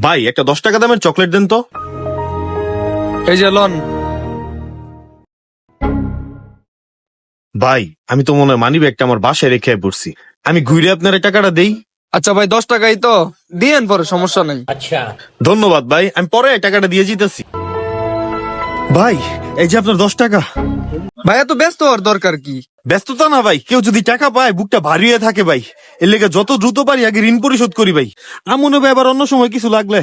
ভাই একটা 10 টাকা দামের চকলেট দেন তো। এই যে লন। ভাই আমি তো মনে হয় মানি ব্যাগটা আমার বাসায় রেখে পড়ছি, আমি ঘুরে আপনার এই টাকাটা দেই। আচ্ছা ভাই 10 টাকাই তো দিয়েন, পরে সমস্যা নাই। ধন্যবাদ ভাই, আমি পরে এই টাকাটা দিয়ে যেতেছি। ভাই এই যে আপনার 10 টাকা। ভাই এত ব্যস্ত হওয়ার দরকার কি? ব্যস্ততা না ভাই, কেউ যদি টাকা পায় বুকটা ভারী হয়ে থাকে ভাই, এর লেগে যত দ্রুত পারি আগে ঋণ পরিশোধ করি ভাই। আমন ভাই আবার অন্য সময় কিছু লাগলে।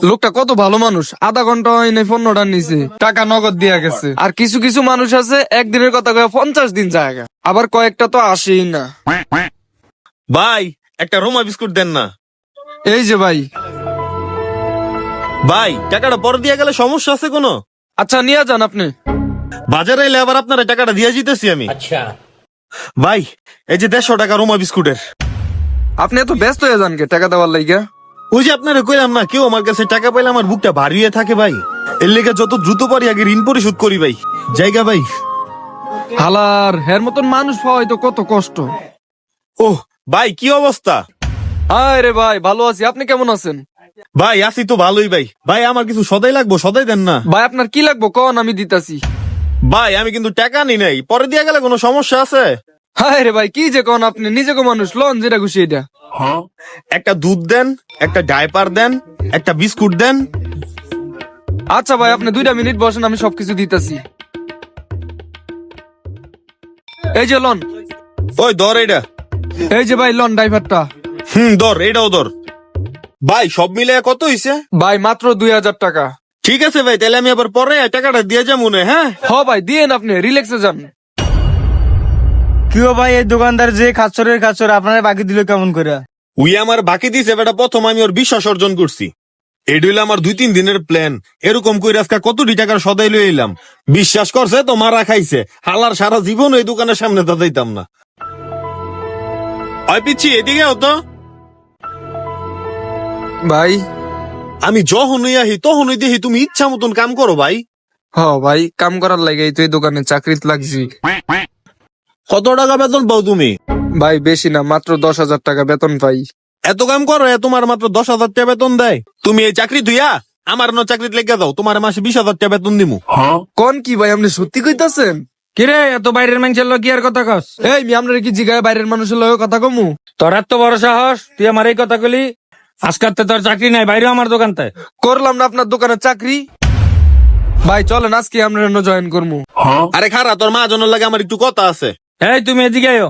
লোকটা কত ভালো মানুষ, আধা ঘন্টা হয়নি 15টা নিছে, টাকা নগদ দিয়া গেছে। আর কিছু কিছু মানুষ আছে একদিনের কথা কয়ে 50 দিন জায়গা, আবার কয়েকটা তো আসেই না। ভাই একটা রোমা বিস্কুট দেন না। এই যে ভাই। ভাই টাকাটা পরে দিয়ে গেলে সমস্যা আছে কোনো? আচ্ছা নিয়ে যান আপনি। বাজারে এলে আবার আপনার এই টাকাটা দিয়ে জিতেছি আমি। ভাই এই যে 150 টাকা রোমা বিস্কুটের। আপনি এত ব্যস্ত হয়ে যান কে টাকা দেওয়ার লাইগা? ওই যে আপনারা কইলাম না, কেউ আমার কাছে টাকা পাইলে আমার বুকটা ভারী হয়ে থাকে ভাই, এর লেগে যত দ্রুত পারি আগে ঋণ পরিশোধ করি ভাই। জায়গা ভাই। হালার হের মতন মানুষ পাওয়াই তো কত কষ্ট। ওহ ভাই কি অবস্থা? হায় রে ভাই, ভালো আছি, আপনি কেমন আছেন? ভাই আছি তো ভালোই ভাই। ভাই আমার কিছু সদাই লাগবো, সদাই দেন না। ভাই আপনার কি লাগবো কন, আমি দিতাছি। ভাই আমি কিন্তু টাকা নি নাই, পরে দিয়ে গেলে কোনো সমস্যা আছে? হায় রে ভাই, কি যে কন আপনি, নিজেকে মানুষ লন যেটা খুশি এটা। একটা দুধ দেন, একটা ডাইপার দেন, একটা বিস্কুট দেন। আচ্ছা ভাই আপনি 2টা মিনিট বসেন, আমি সবকিছু দিতাছি। এই যে লন। ওই ধর এটা। এই যে ভাই লন ড্রাইভারটা। ধর এটাও ধর। ভাই সব মিলে কত হইছে? ভাই মাত্র 2000 টাকা। ঠিক আছে ভাই, তাহলে আমি আবার পরে এই টাকাটা দিয়ে যাবো মনে। হ্যাঁ হ ভাই দিয়েন, আপনি রিল্যাক্সে যান। কি ভাই, এই দোকানদার যে খাচ্ছরের খাচ্ছর আপনারা বাকি দিল কেমন করে? উই আমার বাকি দিছে বেটা, প্রথম আমি ওর বিশ্বাস অর্জন করছি। এটা হইলো আমার 2-3 দিনের প্ল্যান। এরকম কই আজকে কতটি টাকার সদাই লই এলাম, বিশ্বাস করছে তো মারা খাইছে। হালার সারা জীবন এই দোকানের সামনে দাঁড়াইতাম না। ওই পিচ্ছি এদিকে হতো। ভাই। আমি যখনই আহি তখনই দেখি তুমি ইচ্ছা মতন কাম করো ভাই। হ ভাই, কাম করার লাগে তো এই দোকানে চাকরিতে লাগছি। কত টাকা বেতন পাও তুমি? ভাই বেশি না, মাত্র 10,000 টাকা বেতন পাই। এত কাম করো, তোমার মাত্র 10,000 টাকা বেতন দেয়? তুমি এই চাকরি তুইয়া আমার চাকরিতে লেগে দাও, তোমার মাসে 20,000 টাকা বেতন দিমু। কোন কি ভাই, আপনি সত্যি কইতাছেন? কিরে, এত বাইরের মানুষের লোক কি আর কথা কস? এই মি আমরা কি জিগায় বাইরের মানুষের লগে কথা কমু? তোর এত বড় সাহস, তুই আমার এই কথা কলি? আজকাল তো তোর চাকরি নাই, বাইরে আমার দোকানতে। করলাম না আপনার দোকানে চাকরি। ভাই চলেন আজকে আমরা জয়েন করবো। আরে খারা, তোর মা জনের লাগে আমার একটু কথা আছে। এই তুমি এদিকে আয়ো।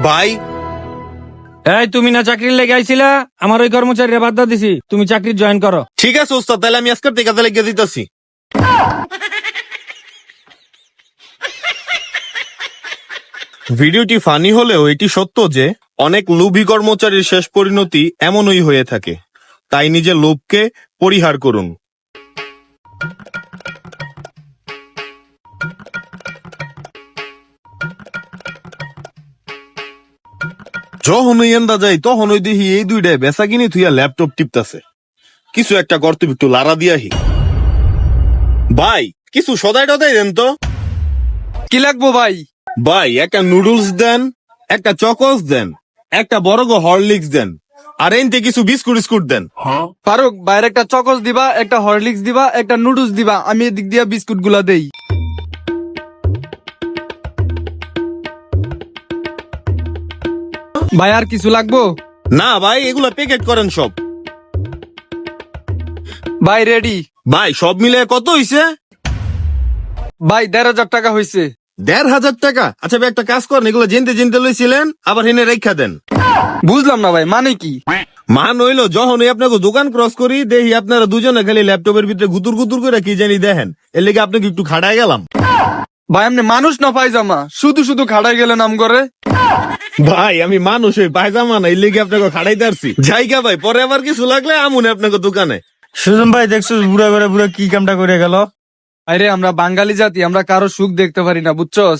ভাই এই তুমি না চাকরির লেগে আইছিলা, আমার ওই কর্মচারীরা বাদ দিছি, তুমি চাকরি জয়েন করো। ঠিক আছে উস্তাদ, তাহলে আমি আজকের থেকে লেগে দিতেছি। ভিডিওটি ফানি হলেও এটি সত্য যে অনেক লোভী কর্মচারীর শেষ পরিণতি এমনই হয়ে থাকে, তাই নিজের লোভকে পরিহার করুন। যখনই এন্দা যাই তখনই দেখি এই দুইটায় বেচা কিনি থুইয়া ল্যাপটপ টিপতাছে। কিছু একটা করতে একটু লারা দিয়াহি। ভাই কিছু সদাই টদাই দেন তো। কি লাগবো ভাই? ভাই একটা নুডলস দেন, একটা চকোস দেন, একটা বড় গো হরলিক্স দেন, আর এনতে কিছু বিস্কুট স্কুট দেন। ফারুক বাইরে একটা চকস দিবা, একটা হরলিক্স দিবা, একটা নুডলস দিবা, আমি এদিক দিয়া বিস্কুট গুলা দেই। ভাই আর কিছু লাগবো? না ভাই এগুলা প্যাকেট করেন সব। ভাই রেডি। ভাই সব মিলে কত হইছে? ভাই 1,500 টাকা হয়েছে। 1,500 টাকা? আচ্ছা ভাই একটা কাজ করেন, এগুলো জেনতে জেনতে লইছিলেন আবার হেনে রেখা দেন। বুঝলাম না ভাই, মানে কি? মান হইলো যখনই আপনাকে দোকান ক্রস করি দেখি আপনারা দুজনে খালি ল্যাপটপের ভিতরে গুতুর গুতুর করে কি জানি দেখেন, এর লেগে আপনাকে একটু খাড়ায় গেলাম। ভাই আপনি মানুষ না পায়জামা, শুধু শুধু খাড়াই গেলে নাম করে। ভাই আমি মানুষ হই, পায়জামা না, এর লেগে আপনাকে খাড়াইতে আসছি। জায়গা ভাই পরে আবার কিছু লাগলে আমুনে আপনাকে দোকানে। সুজন ভাই দেখছো বুড়া করে বুড়া কি কামটা করে গেল? আরে আমরা বাঙালি জাতি, আমরা কারো সুখ দেখতে পারি না, বুঝছস?